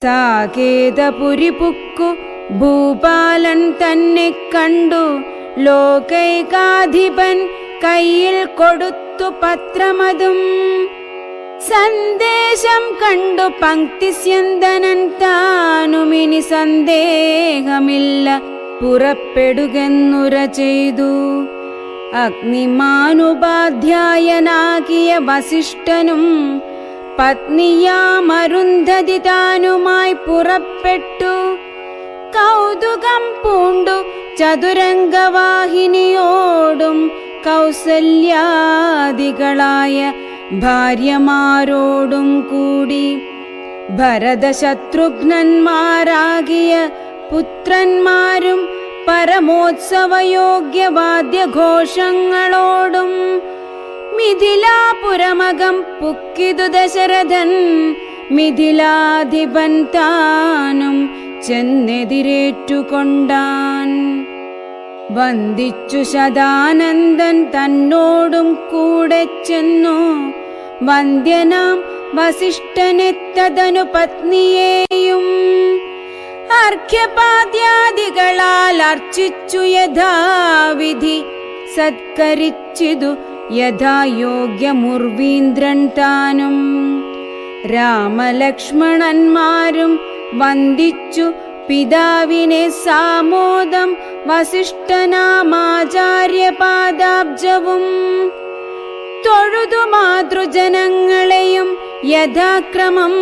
സാകേതപുരിപുക്കു ഭൂപാലൻ തന്നെ കണ്ടു. ലോകൈകാധിപൻ കയ്യിൽ കൊടുത്തു പത്രമതും. സന്ദേശം കണ്ടു പങ്ക്തിസ്യന്തനൻ താനുമിനി സന്ദേഹമില്ല പുറപ്പെടുകെന്നുര ചെയ്തു. അഗ്നിമാനുപാധ്യായനാകിയ വസിഷ്ഠനും പത്നിയാമരുന്ധതി താനുമായി പുറപ്പെട്ടു. കൗതുകം പൂണ്ടു ചതുരംഗവാഹിനിയോടും കൗസല്യാദികളായ ഭാര്യമാരോടും കൂടി ഭരതശത്രുഘ്നന്മാരാകിയ പുത്രന്മാരും പരമോത്സവയോഗ്യവാദ്യഘോഷങ്ങളോടും മിഥിലാപുരമകം പുക്കിതു ദശരഥൻ. മിഥിലാധിപൻ താനും ചെന്നെതിരേറ്റുകൊണ്ടാൻ. വന്ദിച്ചു ശതാനന്ദൻ തന്നോടും കൂടെ ചെന്നു. വന്ദ്യനാം വസിഷ്ഠനെത്തതനു പത്നിയെയും അർഘ്യപാദ്യാദികളാൽ അർച്ചിച്ചു യഥാവിധി സത്കരിച്ചിതു യഥായോഗ്യമുർവീന്ദ്രൻ താനും. രാമലക്ഷ്മണന്മാരും വന്ദിച്ചു പിതാവിനെ സാമോദം വസിഷ്ഠനാമാചാര്യപാദാബ്ജവും. തൊഴുതു മാതൃജനങ്ങളെയും യഥാക്രമം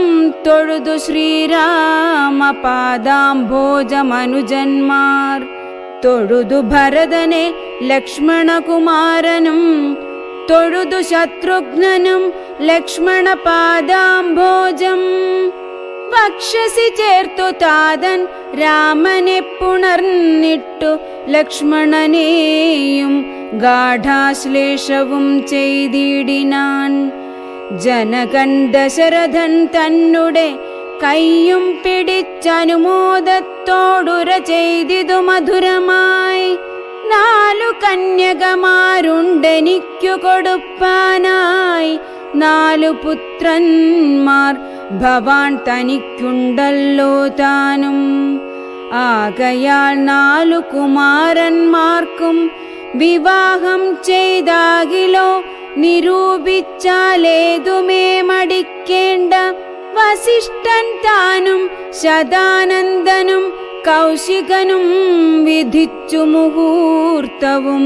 തൊഴുതു ശ്രീരാമപാദാംഭോജമനുജന്മാർ. തൊഴുതു ഭരതനെ ലക്ഷ്മണകുമാരനും തൊഴുതു ശത്രുഘ്നനും ലക്ഷ്മണപാദാംഭോജം. വക്ഷസി ചേർത്തു താതൻ രാമനെ പുണർന്നിട്ടു ലക്ഷ്മണനെയും ഗാഢാശ്ലേഷവും ചെയ്തിടിനാൻ. ജനകൻ ദശരഥൻ തന്നെ കയ്യും പിടിച്ചനുമോദത്തോടുര ചെയ്തിതു മധുരമായി. 4 കന്യകമാരുണ്ടെനിക്കു കൊടുപ്പാനായി. 4 പുത്രന്മാർ ഭവാൻ തനിക്കുണ്ടല്ലോ താനും. ആകയാൽ 4 കുമാരന്മാർക്കും വിവാഹം ചെയ്താകിലോ നിരൂപിച്ചാലേതുമേ മടിക്കേണ്ട. വസിഷ്ഠൻ താനും ശതാനന്ദനും കൗശികനും വിധിച്ചു മുഹൂർത്തവും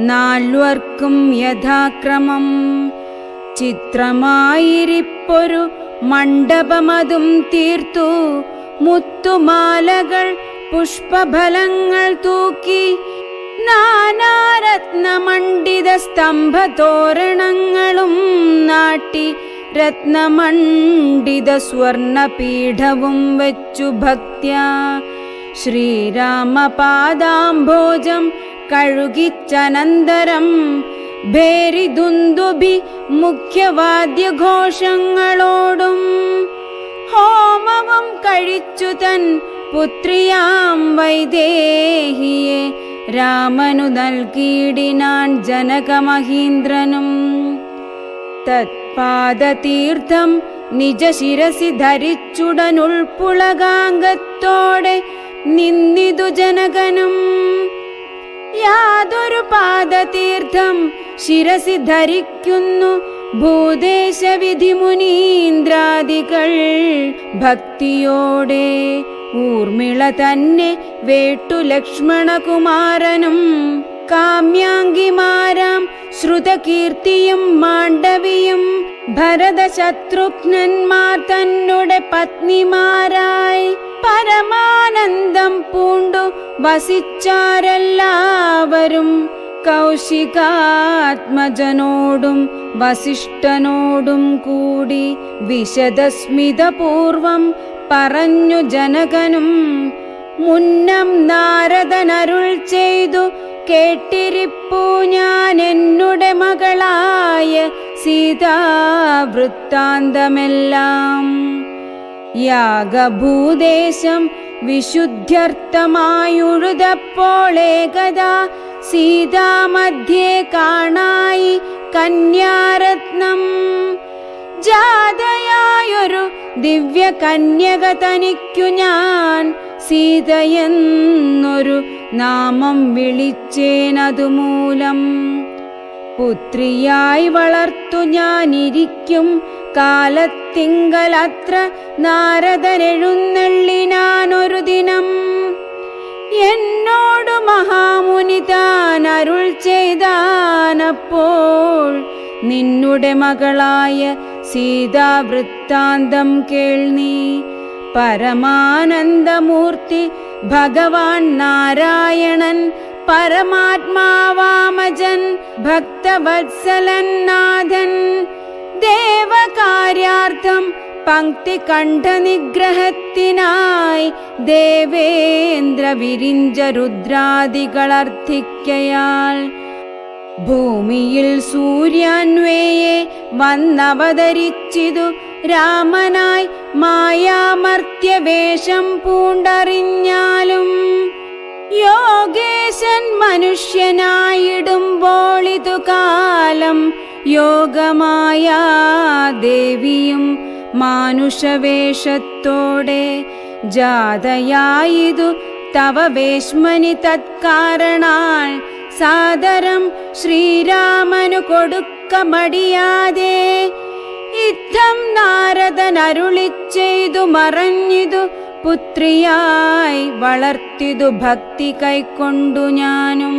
4 യഥാക്രമം. ചിത്രമായിരിപ്പൊരു മണ്ഡപമതും തീർത്തു. മുത്തുമാലകൾ പുഷ്പഫലങ്ങൾ തൂക്കി. നാനാരത്നമണ്ഡിത സ്തംഭതോരണങ്ങളും നാട്ടി. രത്നമണ്ഡിത സ്വർണപീഠവും വെച്ചു ഭക്ത്യാ ശ്രീരാമപാദാംഭോജം കഴുകിച്ചനന്തരം ഭേരിദുന്ദുഭി മുഖ്യവാദ്യഘോഷങ്ങളോടും ഹോമവും കഴിച്ചു തൻ പുത്രിയാം വൈദേഹിയെ രാമനു നൽകിയിടിനാൻ ജനകമഹീന്ദ്രനും. തത്പാദതീർത്ഥം നിജശിരസി ധരിച്ചുടനുൾപ്പുളകാംഗത്തോടെ നിന്നിതു ജനകനും. യാതൊരു പാദതീർത്ഥം ശിരസി ധരിക്കുന്നു ഭൂദേശവിധി മുനീന്ദ്രാദികൾ ഭക്തിയോടെ. ഊർമിള തന്നെ വേട്ടു ലക്ഷ്മണകുമാരനും കാമ്യാംഗിമാരാം ശ്രുതകീർത്തിയും മാണ്ഡവിയും ഭരതശത്രുഘ്നന്മാർ തന്നെ പത്നിമാരായി പരമാനന്ദം പൂണ്ടു വസിച്ചാരെല്ലാവരും. കൗശികാത്മജനോടും വസിഷ്ഠനോടും കൂടി വിശദസ്മിതപൂർവം പറഞ്ഞു ജനകനും. മുന്നം നാരദനരുൾ ചെയ്തു കേട്ടിരിപ്പു ഞാൻ എന്നുടെ മകളായ സീതാവൃത്താന്തമെല്ലാം. യാഗഭൂദേശം വിശുദ്ധ്യർത്ഥമായുഴുതപ്പോളേകദാ സീതാമധ്യേ കാണായി കന്യാരത്നം. ജാതയായൊരു ദിവ്യ കന്യക തനിക്കു ഞാൻ സീതയെന്നൊരു നാമം വിളിച്ചേനതുമൂലം. പുത്രിയായി വളർത്തു ഞാനിരിക്കും കാലത്തിങ്കലത്ര നാരദനെഴുന്നള്ളിനാനൊരു ദിനം. എന്നോടു മഹാമുനി താൻ അരുൾ ചെയ്താനപ്പോൾ, നിന്നുടെ മകളായ സീതാവൃത്താന്തം കേൾനീ. പരമാനന്ദമൂർത്തി ഭഗവാൻ നാരായണൻ പരമാത്മാവാമജൻ ഭക്തവത്സലൻ നാഥൻ. ദേവകാര്യാർത്ഥം പങ്ക്തി കണ്ഠനിഗ്രഹത്തിനായി ദേവേന്ദ്ര വിരിഞ്ച രുദ്രാദികളർത്ഥിക്കയാൽ ഭൂമിയിൽ സൂര്യാന്വേയെ വന്നവതരിച്ചിതു രാമനായി മായാമർത്യവേഷം പൂണ്ടറിഞ്ഞാലും. യോഗേശൻ മനുഷ്യനായിടുമ്പോളിതു കാലം യോഗമായ ദേവിയും മാനുഷവേഷത്തോടെ ജാതയായിതു തവ വേശ്മനി തത്കാരണാൽ സാദരം ശ്രീരാമനു കൊടുക്ക മടിയാതെ. ഇത്തം നാരദൻ അരുളിച്ചെയ്തു മറഞ്ഞിതു പുത്രിയായി വളർത്തിതു ഭക്തി കൈക്കൊണ്ടു ഞാനും.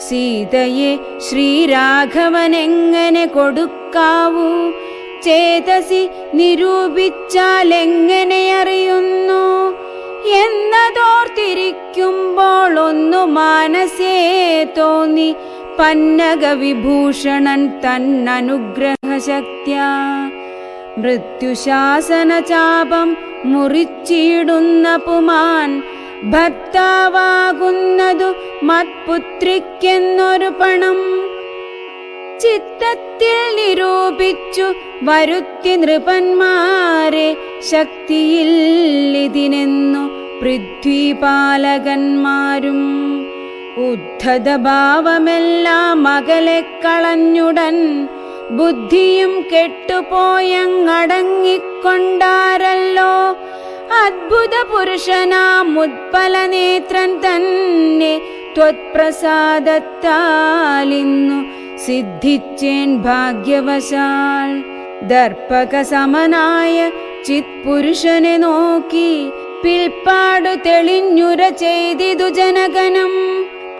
സീതയെ ശ്രീരാഘവനെങ്ങനെ കൊടുക്കാവൂ ചേതസി നിരൂപിച്ചാലെങ്ങനെ അറിയുന്നു എന്നതോർത്തിരിക്കുമ്പോൾ ഒന്നു മനസ്സേ തോന്നി പന്നഗവിഭൂഷണൻ തന്നനുഗ്രഹശക്ത്യാ. മൃത്യുശാസന ചാപം മുറിച്ചിടുന്ന പുമാൻ ഭർത്താവാകുന്നതു മത്പുത്രിക്കെന്നൊരു പണം. ചിത്തത്തിൽ നിരൂപിച്ചു വരുത്തി നൃപന്മാരെ, ശക്തിയില്ലിതിനെന്നു പൃഥ്വിപാലകന്മാരും. ഉദ്ധത ഭാവമെല്ലാം അകലെ കളഞ്ഞുടൻ ബുദ്ധിയും കെട്ടുപോയങ്ങടങ്ങിക്കൊണ്ടാരല്ലോ അദ്ഭുത പുരുഷനാം ഉത്പലനേത്രൻ തന്നെ. ത്വത്പ്രസാദത്താലിന്നു സിദ്ധിച്ചേൻ ഭാഗ്യവശാൽ. ദർപ്പക സമനായ ചിത്പുരുഷനെ നോക്കി പിൽപ്പാടു തെളിഞ്ഞുര ചെയ്തിതു ജനകനം.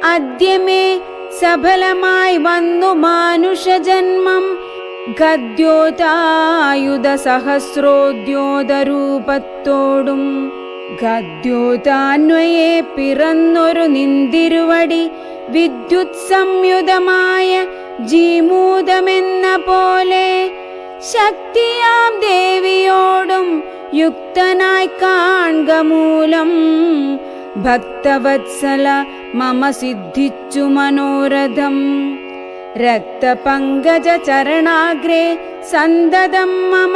അദ്യമേ സഫലമായി വന്നു മാനുഷജന്മം. ഗദ്യോതായുധ സഹസ്രോദ്യോതരൂപത്തോടും ഗദ്യോതാന്വയെ പിറന്നൊരു നിന്തിരുവടി വിദ്യുത് സംയുതമായ ജീമൂതമെന്ന പോലെ. ശക്തിയാം ദേവിയോടും യുക്തനായി കാൺക മൂലം ഭക്തവത്സല മമ സിദ്ധിച്ചു മനോരഥം. രക്തപങ്കജ ചരണാഗ്രേ സന്തതം മമ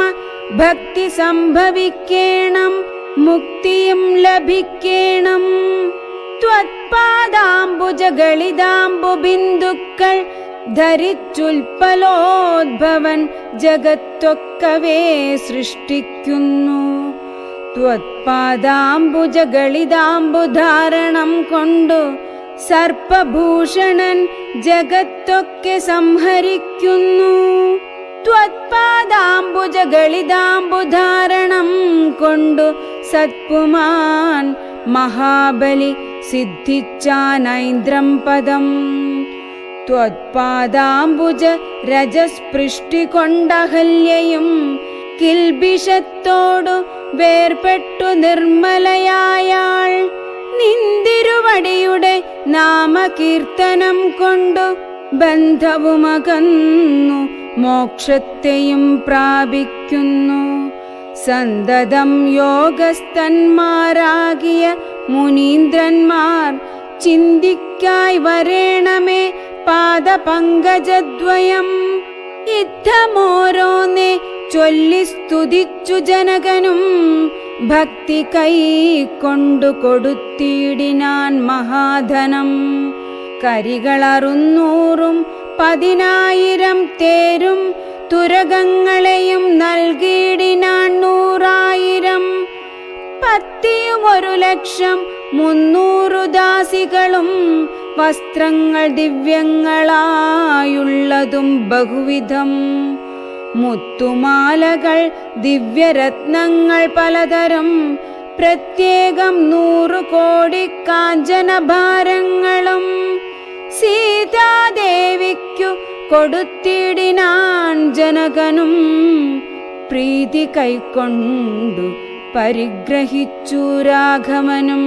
ഭക്തി സംഭവിക്കേണം, മുക്തിയും ലഭിക്കേണം. ത്വത്പാദാംബുജഗളിതാംബു ബിന്ദുക്കൾ ധരിച്ചുൽപ്പലോദ്ഭവൻ ജഗത്തൊക്കവേ സൃഷ്ടിക്കുന്നു. ത്വത്പാദാംബുജഗളിതാംബുധാരണം കൊണ്ടു സർപ്പഭൂഷണൻ ജഗത്തൊക്കെ സംഹരിക്കുന്നു. ത്വത്പാദാംബുജഗളിതാംബുധാരണം കൊണ്ടു സത്പുമാൻ മഹാബലി സിദ്ധിച്ചാനൈന്ദ്രം പദം. ത്വത്പാദാംബുജ രജസ്പൃഷ്ടി കൊണ്ടഹല്യയും കിൽബിഷത്തോടു വേർപെട്ടു നിർമ്മലയായാൾ. നിന്തിരുവടിയുടെ നാമകീർത്തനം കൊണ്ടു ബന്ധവുമകന്നു മോക്ഷത്തെയും പ്രാപിക്കുന്നു. സന്തതം യോഗസ്ഥന്മാരാകിയ മുനീന്ദ്രന്മാർ ചിന്തിക്കായി വരേണമേ പാദപങ്കജദ്വയം. യുദ്ധമോരോന്നെ ചൊല്ലി സ്തുതിച്ചു ജനകനും ഭക്തി കൈക്കൊണ്ടു കൊടുത്തിടിനാൻ മഹാധനം. കരികൾ 600 10,000 തേരും തുരകങ്ങളെയും നൽകിയിടിനാൻ 100,000. പത്തിയും 1,00,300 ദാസികളും വസ്ത്രങ്ങൾ ദിവ്യങ്ങളായുള്ളതും ബഹുവിധം. മുത്തുമാലകൾ ദിവ്യരത്നങ്ങൾ പലതരം, പ്രത്യേകം 100 കോടി കാഞ്ചനഭാരങ്ങളും സീതാദേവിക്കു കൊടുത്തിടിനാൻ ജനകനും. പ്രീതി കൈക്കൊണ്ടു പരിഗ്രഹിച്ചു രാഘവനും.